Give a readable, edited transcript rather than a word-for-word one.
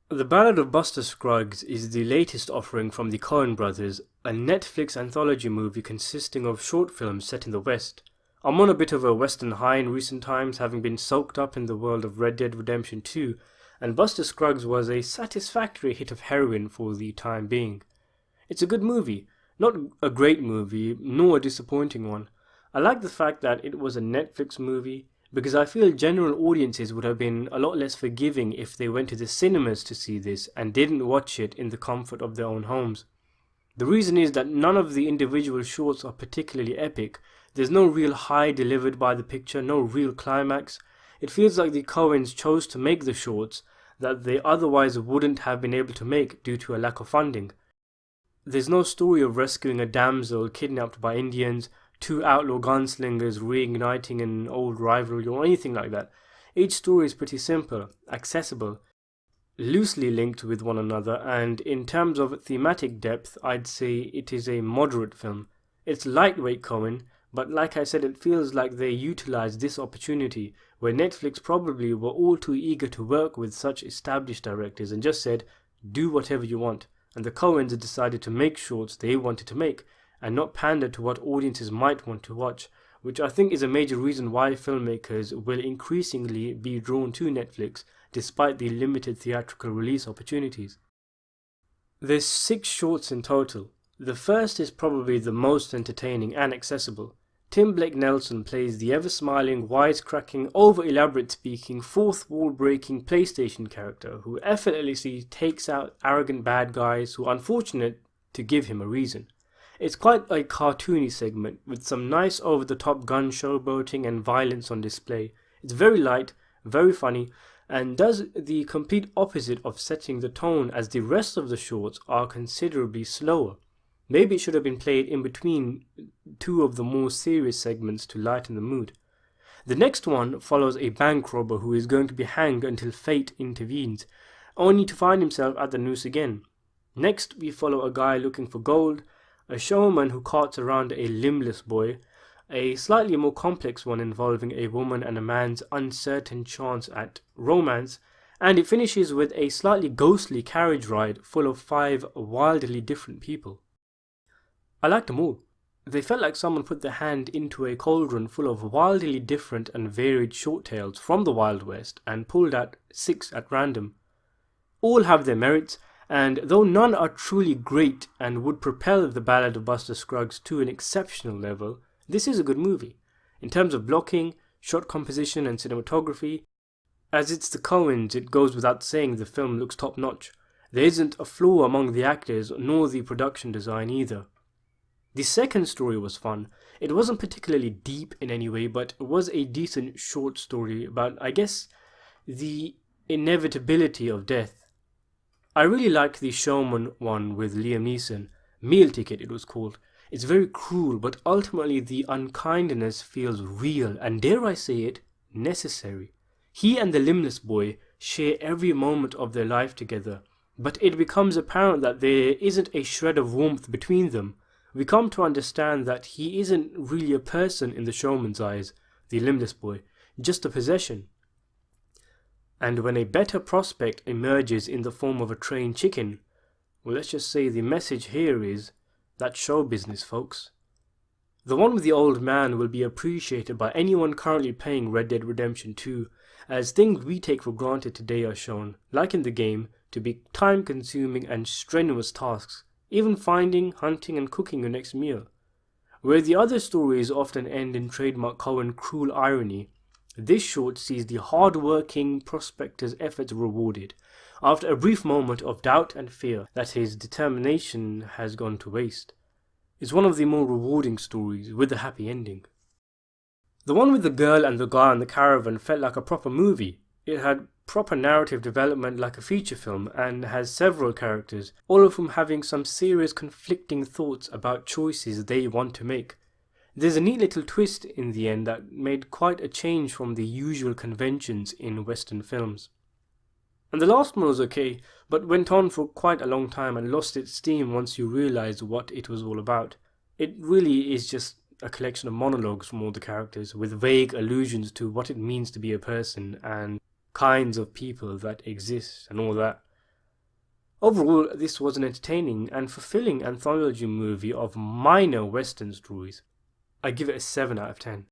The Ballad of Buster Scruggs is the latest offering from the Coen brothers, a Netflix anthology movie consisting of short films set in the West. I'm on a bit of a Western high in recent times, having been soaked up in the world of Red Dead Redemption 2, and Buster Scruggs was a satisfactory hit of heroin for the time being. It's a good movie, not a great movie, nor a disappointing one. I like the fact that it was a Netflix movie, because I feel general audiences would have been a lot less forgiving if they went to the cinemas to see this and didn't watch it in the comfort of their own homes. The reason is that none of the individual shorts are particularly epic. There's no real high delivered by the picture, no real climax. It feels like the Coens chose to make the shorts that they otherwise wouldn't have been able to make due to a lack of funding. There's no story of rescuing a damsel kidnapped by Indians, two outlaw gunslingers reigniting an old rivalry, or anything like that. Each story is pretty simple, accessible, loosely linked with one another, and in terms of thematic depth, I'd say it is a moderate film. It's lightweight Coen, but like I said, it feels like they utilized this opportunity where Netflix probably were all too eager to work with such established directors and just said, do whatever you want. And the Coens decided to make shorts they wanted to make, and not pander to what audiences might want to watch, which I think is a major reason why filmmakers will increasingly be drawn to Netflix despite the limited theatrical release opportunities. There's 6 shorts in total. The first is probably the most entertaining and accessible. Tim Blake Nelson plays the ever-smiling, wisecracking, over-elaborate speaking, fourth-wall-breaking PlayStation character who effortlessly takes out arrogant bad guys who are unfortunate to give him a reason. It's quite a cartoony segment with some nice over-the-top gun showboating and violence on display. It's very light, very funny, and does the complete opposite of setting the tone as the rest of the shorts are considerably slower. Maybe it should have been played in between two of the more serious segments to lighten the mood. The next one follows a bank robber who is going to be hanged until fate intervenes, only to find himself at the noose again. Next, we follow a guy looking for gold, a showman who carts around a limbless boy, a slightly more complex one involving a woman and a man's uncertain chance at romance, and it finishes with a slightly ghostly carriage ride full of 5 wildly different people. I liked them all. They felt like someone put their hand into a cauldron full of wildly different and varied short tales from the Wild West and pulled out 6 at random. All have their merits, and though none are truly great and would propel the Ballad of Buster Scruggs to an exceptional level, this is a good movie. In terms of blocking, shot composition and cinematography, as it's the Coens, it goes without saying the film looks top notch. There isn't a flaw among the actors nor the production design either. The second story was fun. It wasn't particularly deep in any way, but it was a decent short story about, I guess, the inevitability of death. I really liked the showman one with Liam Neeson. Meal Ticket it was called. It's very cruel, but ultimately the unkindness feels real and, dare I say it, necessary. He and the limbless boy share every moment of their life together, but it becomes apparent that there isn't a shred of warmth between them. We come to understand that he isn't really a person in the showman's eyes, the limbless boy, just a possession. And when a better prospect emerges in the form of a trained chicken, well, let's just say the message here is, that's show business, folks. The one with the old man will be appreciated by anyone currently playing Red Dead Redemption 2, as things we take for granted today are shown, like in the game, to be time-consuming and strenuous tasks, even finding, hunting and cooking your next meal. Where the other stories often end in trademark Coen cruel irony, this short sees the hard-working prospector's efforts rewarded, after a brief moment of doubt and fear that his determination has gone to waste. It's one of the more rewarding stories, with a happy ending. The one with the girl and the guy in the caravan felt like a proper movie. It had proper narrative development like a feature film and has several characters, all of whom having some serious conflicting thoughts about choices they want to make. There's a neat little twist in the end that made quite a change from the usual conventions in Western films. And the last one was okay, but went on for quite a long time and lost its steam once you realised what it was all about. It really is just a collection of monologues from all the characters, with vague allusions to what it means to be a person and kinds of people that exist and all that. Overall, this was an entertaining and fulfilling anthology movie of minor western stories. I give it a 7 out of 10.